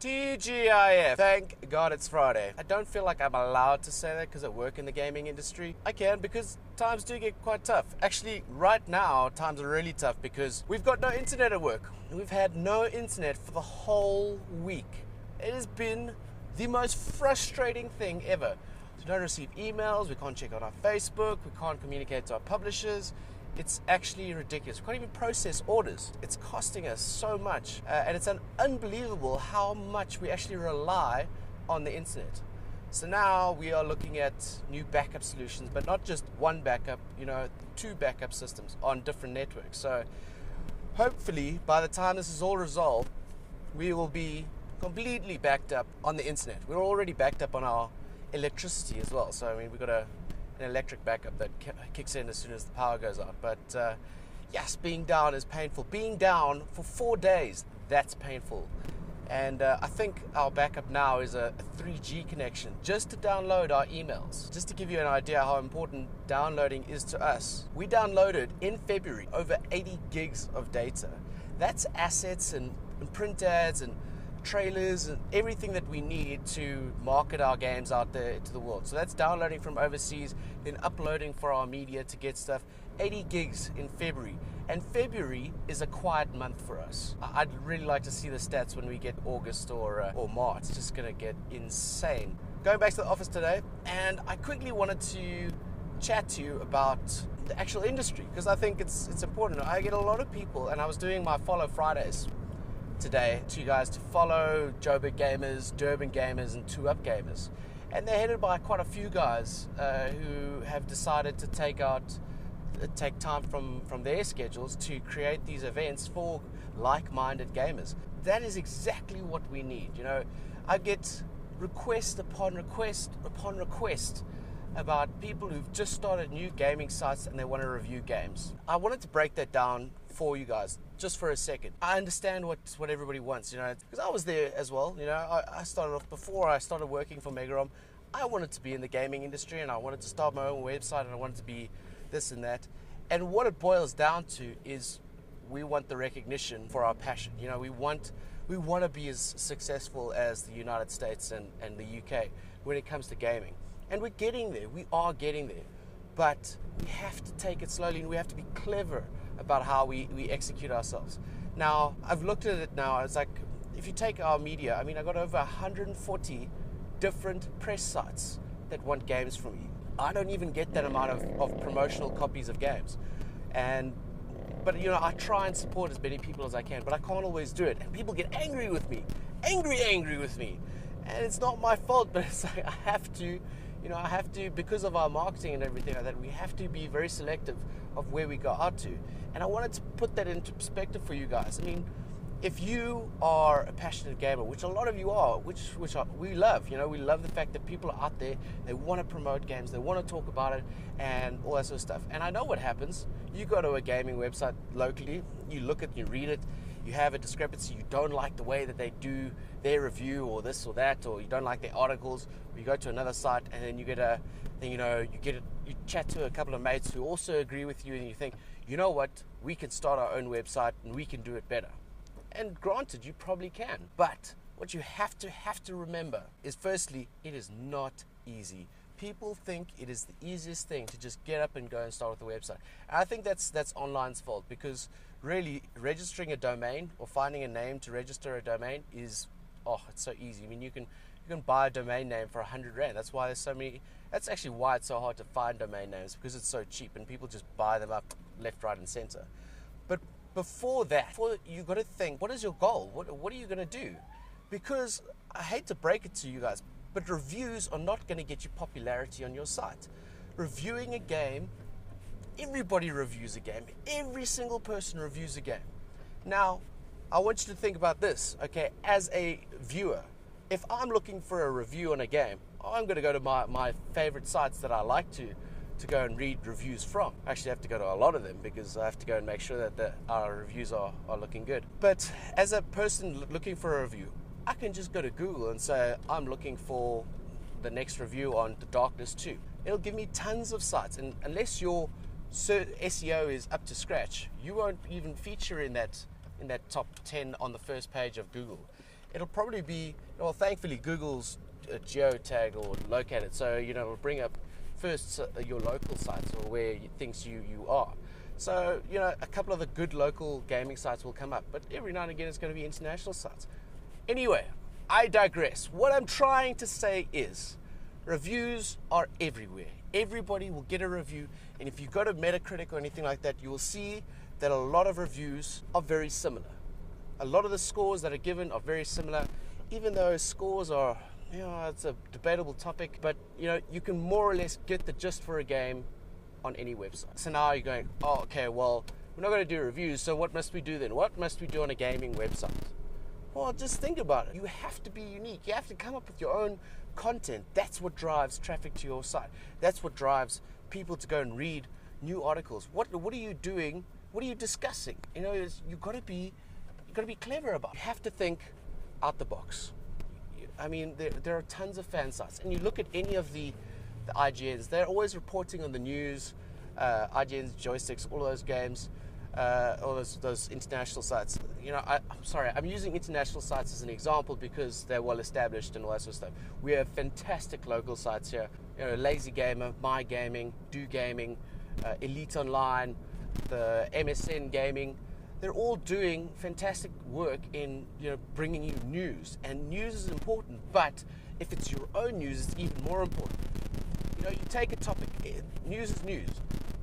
TGIF. Thank God it's Friday. I don't feel like I'm allowed to say that because I work in the gaming industry. I can because times do get quite tough. Actually, right now, times are really tough because we've got no internet at work. We've had no internet for the whole week. It has been the most frustrating thing ever. We don't receive emails, we can't check on our Facebook, we can't communicate to our publishers. It's actually ridiculous. We can't even process orders. It's costing us so much. And it's unbelievable how much we actually rely on the internet. So now we are looking at new backup solutions, but not just one backup, two backup systems on different networks. So hopefully by the time this is all resolved, we will be completely backed up on the internet. We're already backed up on our electricity as well. So, we've got an electric backup that kicks in as soon as the power goes out. But yes, being down is painful. Being down for 4 days, that's painful. And I think our backup now is a 3G connection just to download our emails. Just to give you an idea how important downloading is to us. We downloaded in February over 80 gigs of data. That's assets and print ads and trailers and everything that we need to market our games out there to the world. So that's downloading from overseas, then uploading for our media to get stuff. 80 gigs in February. And February is a quiet month for us. I'd really like to see the stats when we get August or March. It's just going to get insane. Going back to the office today, and I quickly wanted to chat to you about the actual industry because I think it's important. I get a lot of people, and I was doing my Follow Fridays today to you guys to follow Joburg Gamers, Durban Gamers, and 2 Up Gamers. And they're headed by quite a few guys who have decided to take time from their schedules to create these events for like-minded gamers. That is exactly what we need. I get request upon request upon request about people who've just started new gaming sites and they want to review games. I wanted to break that down for you guys just for a second. I understand what everybody wants, because I was there as well. I started off before I started working for Megarom. I wanted to be in the gaming industry and I wanted to start my own website and I wanted to be this and that. And what it boils down to is we want the recognition for our passion. We want to be as successful as the United States and the UK when it comes to gaming. And we're getting there. We are getting there. But we have to take it slowly and we have to be clever about how we execute ourselves. Now, I've looked at it now. It's like, if you take our media, I got over 140 different press sites that want games from me. I don't even get that amount of promotional copies of games. But I try and support as many people as I can, but I can't always do it. And people get angry with me. Angry with me. And it's not my fault, but it's like I have to, because of our marketing and everything like that, we have to be very selective of where we go out to. And I wanted to put that into perspective for you guys. If you are a passionate gamer, which a lot of you are, we love, we love the fact that people are out there, they want to promote games, they want to talk about it, and all that sort of stuff. And I know what happens. You go to a gaming website locally, you look at, you read it, you have a discrepancy, you don't like the way that they do their review or this or that, or you don't like their articles, or you go to another site and then you chat to a couple of mates who also agree with you and you think, you know what, we can start our own website and we can do it better. And granted, you probably can. But what you have to remember is, firstly, it is not easy. People think it is the easiest thing to just get up and go and start with a website. And I think that's online's fault, because really registering a domain or finding a name to register a domain is, it's so easy. You can buy a domain name for 100 Rand. That's why there's so many. That's actually why it's so hard to find domain names, because it's so cheap and people just buy them up left, right, and center. But before you got to think, what is your goal? What are you going to do? Because I hate to break it to you guys, but reviews are not going to get you popularity on your site. Reviewing a game, everybody reviews a game. Every single person reviews a game. Now, I want you to think about this, okay? As a viewer, if I'm looking for a review on a game, I'm going to go to my favorite sites that I like to go and read reviews from. I actually have to go to a lot of them because I have to go and make sure that our reviews are looking good. But as a person looking for a review, I can just go to Google and say, I'm looking for the next review on The Darkness 2. It'll give me tons of sites, and unless your SEO is up to scratch, you won't even feature in that top 10 on the first page of Google. it'll probably be, well, thankfully Google's geotagged or located, so it'll bring up first your local sites or where it thinks you are. So a couple of the good local gaming sites will come up, but every now and again it's going to be international sites. Anyway, I digress. What I'm trying to say is reviews are everywhere. Everybody will get a review, and if you go to Metacritic or anything like that, you will see that a lot of reviews are very similar. A lot of the scores that are given are very similar, even though scores are, it's a debatable topic, but you can more or less get the gist for a game on any website. So now you're going, oh, okay, well, we're not going to do reviews, so what must we do then? What must we do on a gaming website? Well, just think about it. You have to be unique. You have to come up with your own content. That's what drives traffic to your site. That's what drives people to go and read new articles. What are you doing? What are you discussing? You've got to be clever about it. You have to think out the box. I mean, there are tons of fan sites, and you look at any of the IGNs. They're always reporting on the news. IGNs, joysticks, all those games. All those international sites. I'm using international sites as an example because they're well established and all that sort of stuff. We have fantastic local sites here. Lazy Gamer, My Gaming, Do Gaming, Elite Online, the MSN Gaming. They're all doing fantastic work in bringing you news, and news is important. But if it's your own news, it's even more important. You take a topic. News is news.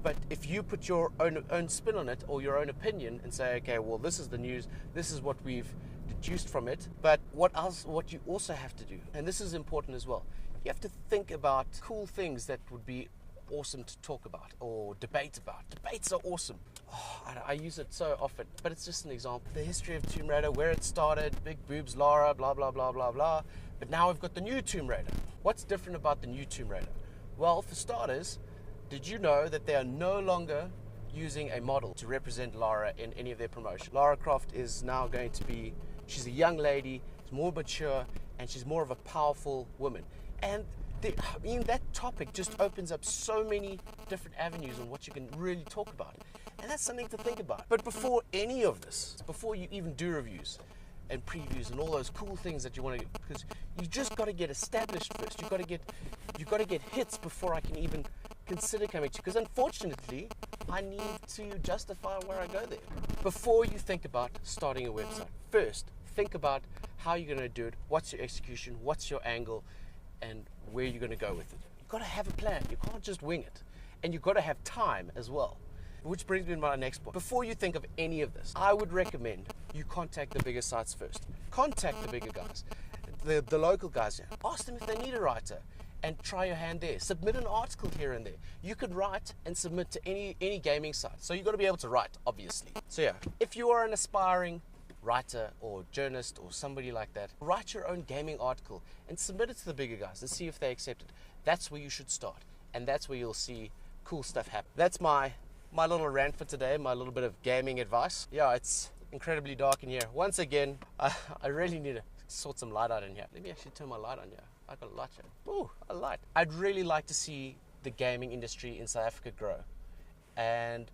But if you put your own spin on it or your own opinion and say, okay, well, this is the news, this is what we've deduced from it, but what you also have to do, and this is important as well, you have to think about cool things that would be awesome to talk about or debate about. Debates are awesome. I use it so often, but it's just an example. The history of Tomb Raider, where it started, big boobs, Lara, blah, blah, blah, blah, blah. But now we've got the new Tomb Raider. What's different about the new Tomb Raider? Well, for starters, did you know that they are no longer using a model to represent Lara in any of their promotion? Lara Croft is now going to be, she's a young lady, she's more mature, and she's more of a powerful woman. And that topic just opens up so many different avenues on what you can really talk about. And that's something to think about. But before any of this, before you even do reviews and previews and all those cool things that you want to do, because you just got to get established first. You've got to get hits before I can even consider coming to you, because unfortunately I need to justify where I go there. Before you think about starting a website, first think about how you're going to do it, what's your execution, what's your angle, and where you're going to go with it. You've got to have a plan. You can't just wing it, and you've got to have time as well. Which brings me to my next point. Before you think of any of this, I would recommend you contact the bigger sites first. Contact the bigger guys, the local guys here. Ask them if they need a writer, and try your hand there. Submit an article here and there. You could write and submit to any gaming site. So you've got to be able to write, obviously. So yeah, if you are an aspiring writer or journalist or somebody like that, write your own gaming article and submit it to the bigger guys and see if they accept it. That's where you should start, and that's where you'll see cool stuff happen. That's my little rant for today, my little bit of gaming advice. Yeah, it's incredibly dark in here. Once again, I really need to sort some light out in here. Let me actually turn my light on here. I got a light here. Ooh, a light. I'd really like to see the gaming industry in South Africa grow. And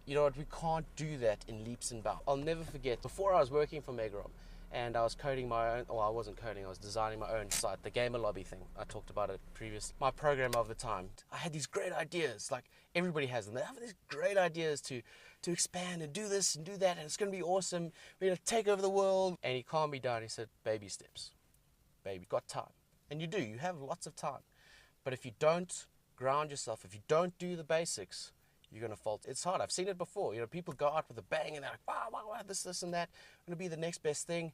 you know what, we can't do that in leaps and bounds. I'll never forget, before I was working for Megarom, and I was coding my own, I wasn't coding, I was designing my own site, the Gamer Lobby thing. I talked about it previously. My program of the time, I had these great ideas, like everybody has them. They have these great ideas to expand and do this and do that, and it's going to be awesome. We're going to take over the world. And he calmed me down. He said, baby steps. Baby, you've got time. And you do, you have lots of time. But if you don't ground yourself, if you don't do the basics, you're going to falter. It's hard. I've seen it before. You know, people go out with a bang and they're like, wow, this and that. Going to be the next best thing.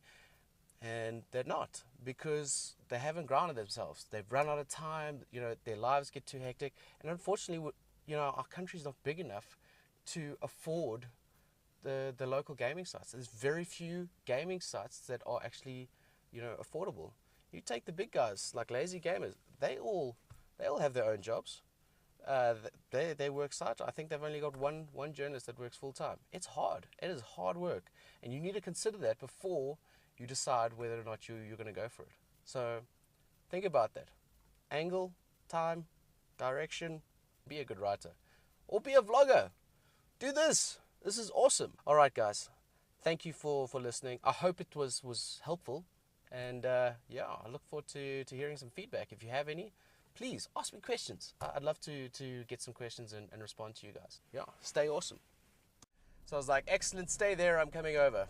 And they're not, because they haven't grounded themselves. They've run out of time. You know, their lives get too hectic. And unfortunately, you know, our country's not big enough to afford the local gaming sites. There's very few gaming sites that are actually, you know, affordable. You take the big guys like Lazy Gamers. They all have their own jobs. They work side. I think they've only got one journalist that works full time. It's hard. It is hard work, and you need to consider that before you decide whether or not you're going to go for it. So think about that. Angle, time, direction. Be a good writer, or be a vlogger. Do this. This is awesome. All right, guys. Thank you for listening. I hope it was helpful. And yeah, I look forward to hearing some feedback. If you have any, please ask me questions. I'd love to get some questions and respond to you guys. Yeah, stay awesome. So I was like, excellent, stay there, I'm coming over.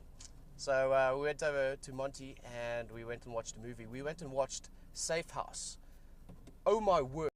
So we went over to Monty and we went and watched a movie. We went and watched Safe House. Oh my word.